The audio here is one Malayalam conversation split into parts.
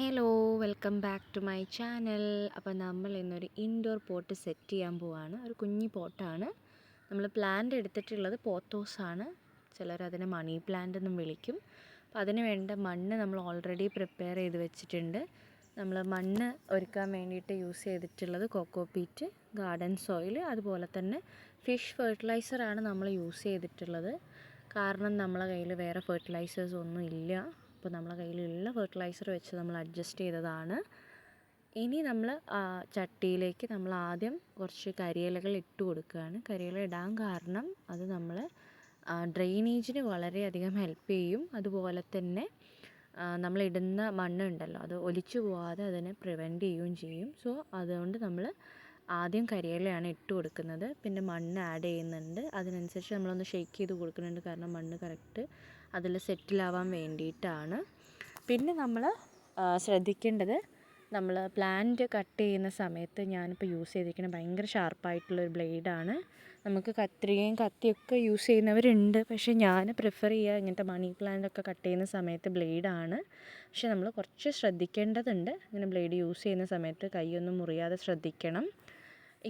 Hello, welcome back to my channel. അപ്പോൾ നമ്മൾ ഇന്നൊരു ഇൻഡോർ പോട്ട് സെറ്റ് ചെയ്യാൻ പോവാണ്. ഒരു കുഞ്ഞി പോട്ടാണ്. നമ്മൾ പ്ലാന്റ് എടുത്തിട്ടുള്ളത് പോത്തോസാണ്. ചിലരതിനെ മണി പ്ലാന്റ് എന്നും വിളിക്കും. അപ്പോൾ അതിന് വേണ്ട മണ്ണ് നമ്മൾ ഓൾറെഡി പ്രിപ്പയർ ചെയ്ത് വെച്ചിട്ടുണ്ട്. നമ്മൾ മണ്ണ് ഒരുക്കാൻ വേണ്ടിയിട്ട് യൂസ് ചെയ്തിട്ടുള്ളത് കോക്കോപീറ്റ്, ഗാർഡൻ സോയിൽ, അതുപോലെ തന്നെ ഫിഷ് ഫെർട്ടിലൈസറാണ് നമ്മൾ യൂസ് ചെയ്തിട്ടുള്ളത്. കാരണം നമ്മളെ കയ്യിൽ വേറെ ഫെർട്ടിലൈസേഴ്സ് ഒന്നും ഇല്ല. അപ്പോൾ നമ്മളെ കയ്യിലുള്ള ഫെർട്ടിലൈസർ വെച്ച് നമ്മൾ അഡ്ജസ്റ്റ് ചെയ്തതാണ്. ഇനി നമ്മൾ ചട്ടിയിലേക്ക് നമ്മൾ ആദ്യം കുറച്ച് കരിയിലകൾ ഇട്ട് കൊടുക്കുകയാണ്. കരിയില ഇടാൻ കാരണം അത് നമ്മൾ ഡ്രെയിനേജിന് വളരെയധികം ഹെൽപ്പ് ചെയ്യും. അതുപോലെ തന്നെ നമ്മളിടുന്ന മണ്ണുണ്ടല്ലോ, അത് ഒലിച്ചു പോകാതെ അതിനെ പ്രിവെൻറ്റ് ചെയ്യുകയും ചെയ്യും. സോ അതുകൊണ്ട് നമ്മൾ ആദ്യം കരിയിലയാണ് ഇട്ട് കൊടുക്കുന്നത്. പിന്നെ മണ്ണ് ആഡ് ചെയ്യുന്നുണ്ട്. അതിനനുസരിച്ച് നമ്മളൊന്ന് ഷെയ്ക്ക് ചെയ്ത് കൊടുക്കുന്നുണ്ട്. കാരണം മണ്ണ് കറക്റ്റ് അതിൽ സെറ്റിലാവാൻ വേണ്ടിയിട്ടാണ്. പിന്നെ നമ്മൾ ശ്രദ്ധിക്കേണ്ടത്, നമ്മൾ പ്ലാന്റ് കട്ട് ചെയ്യുന്ന സമയത്ത് ഞാനിപ്പോൾ യൂസ് ചെയ്തിരിക്കുന്നത് ഭയങ്കര ഷാർപ്പായിട്ടുള്ളൊരു ബ്ലേഡാണ്. നമുക്ക് കത്രികയും കത്തിയൊക്കെ യൂസ് ചെയ്യുന്നവരുണ്ട്. പക്ഷേ ഞാൻ പ്രിഫർ ചെയ്യുക ഇങ്ങനത്തെ മണി പ്ലാന്റൊക്കെ കട്ട് ചെയ്യുന്ന സമയത്ത് ബ്ലേഡാണ്. പക്ഷേ നമ്മൾ കുറച്ച് ശ്രദ്ധിക്കേണ്ടതുണ്ട്. ഇങ്ങനെ ബ്ലേഡ് യൂസ് ചെയ്യുന്ന സമയത്ത് കൈയൊന്നും മുറിയാതെ ശ്രദ്ധിക്കണം.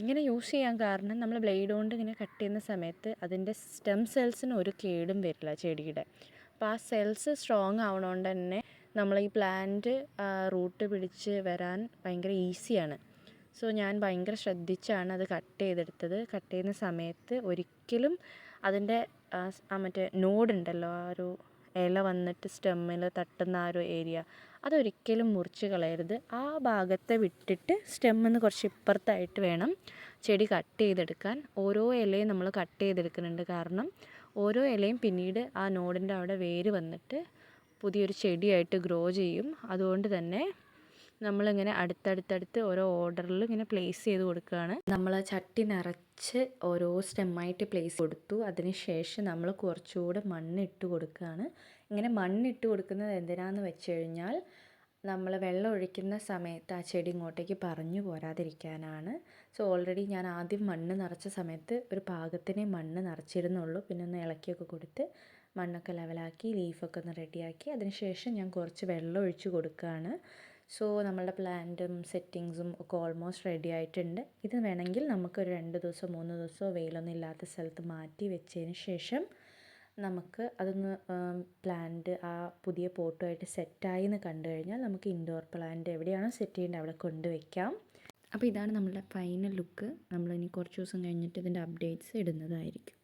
ഇങ്ങനെ യൂസ് ചെയ്യാൻ കാരണം നമ്മൾ ബ്ലേഡ് കൊണ്ട് ഇങ്ങനെ കട്ട് ചെയ്യുന്ന സമയത്ത് അതിൻ്റെ സ്റ്റെം സെൽസിന് ഒരു കേടും വരില്ല ചെടിയുടെ. അപ്പോൾ ആ സെൽസ് സ്ട്രോങ് ആവണോണ്ട് തന്നെ നമ്മൾ ഈ പ്ലാന്റ് റൂട്ട് പിടിച്ച് വരാൻ ഭയങ്കര ഈസിയാണ്. സോ ഞാൻ ഭയങ്കര ശ്രദ്ധിച്ചാണ് അത് കട്ട് ചെയ്തെടുത്തത്. കട്ട് ചെയ്യുന്ന സമയത്ത് ഒരിക്കലും അതിൻ്റെ മറ്റേ നോഡുണ്ടല്ലോ, ആ ഒരു ഇല വന്നിട്ട് സ്റ്റെമ്മിൽ തട്ടുന്ന ആ ഒരു ഏരിയ, അതൊരിക്കലും മുറിച്ച് കളയരുത്. ആ ഭാഗത്തെ വിട്ടിട്ട് സ്റ്റെമ്മിന്ന് കുറച്ച് ഇപ്പുറത്തായിട്ട് വേണം ചെടി കട്ട് ചെയ്തെടുക്കാൻ. ഓരോ ഇലയും നമ്മൾ കട്ട് ചെയ്തെടുക്കുന്നുണ്ട്. കാരണം ഓരോ ഇലയും പിന്നീട് ആ നോഡിൻ്റെ അവിടെ വേര് വന്നിട്ട് പുതിയൊരു ചെടിയായിട്ട് ഗ്രോ ചെയ്യും. അതുകൊണ്ട് തന്നെ നമ്മളിങ്ങനെ അടുത്തടുത്തടുത്ത് ഓരോ ഓർഡറിൽ ഇങ്ങനെ പ്ലേസ് ചെയ്ത് കൊടുക്കുകയാണ്. നമ്മൾ ചട്ടി നിറച്ച് ഓരോ സ്റ്റെമ്മായിട്ട് പ്ലേസ് കൊടുത്തു. അതിന് ശേഷം നമ്മൾ കുറച്ചുകൂടെ മണ്ണിട്ട് കൊടുക്കുകയാണ്. ഇങ്ങനെ മണ്ണിട്ട് കൊടുക്കുന്നത് എന്തിനാണെന്ന് വെച്ച് കഴിഞ്ഞാൽ, നമ്മൾ വെള്ളം ഒഴിക്കുന്ന സമയത്ത് ആ ചെടി ഇങ്ങോട്ടേക്ക് പറഞ്ഞു പോരാതിരിക്കാനാണ്. സോ ഓൾറെഡി ഞാൻ ആദ്യം മണ്ണ് നിറച്ച സമയത്ത് ഒരു പാകത്തിനേ മണ്ണ് നിറച്ചിരുന്നുള്ളൂ. പിന്നെ ഒന്ന് ഇളക്കിയൊക്കെ കൊടുത്ത് മണ്ണൊക്കെ ലെവലാക്കി ലീഫൊക്കെ ഒന്ന് റെഡിയാക്കി അതിന് ശേഷം ഞാൻ കുറച്ച് വെള്ളം ഒഴിച്ച് കൊടുക്കുകയാണ്. സോ നമ്മളുടെ പ്ലാന്റും സെറ്റിങ്സും ഒക്കെ ഓൾമോസ്റ്റ് റെഡി ആയിട്ടുണ്ട്. ഇത് വേണമെങ്കിൽ നമുക്കൊരു 2 ദിവസം 3 ദിവസമോ വെയിലൊന്നും ഇല്ലാത്ത സ്ഥലത്ത് മാറ്റി വെച്ചതിന് ശേഷം നമുക്ക് അതൊന്ന് പ്ലാന്റ് ആ പുതിയ പോട്ടുമായിട്ട് സെറ്റായി എന്ന് കണ്ടു കഴിഞ്ഞാൽ നമുക്ക് ഇൻഡോർ പ്ലാന്റ് എവിടെയാണോ സെറ്റ് ചെയ്യേണ്ടത് അവിടെ കൊണ്ടുവയ്ക്കാം. അപ്പോൾ ഇതാണ് നമ്മളുടെ ഫൈനൽ ലുക്ക്. നമ്മളിനി കുറച്ച് ദിവസം കഴിഞ്ഞിട്ട് ഇതിൻ്റെ അപ്ഡേറ്റ്സ് ഇടുന്നതായിരിക്കും.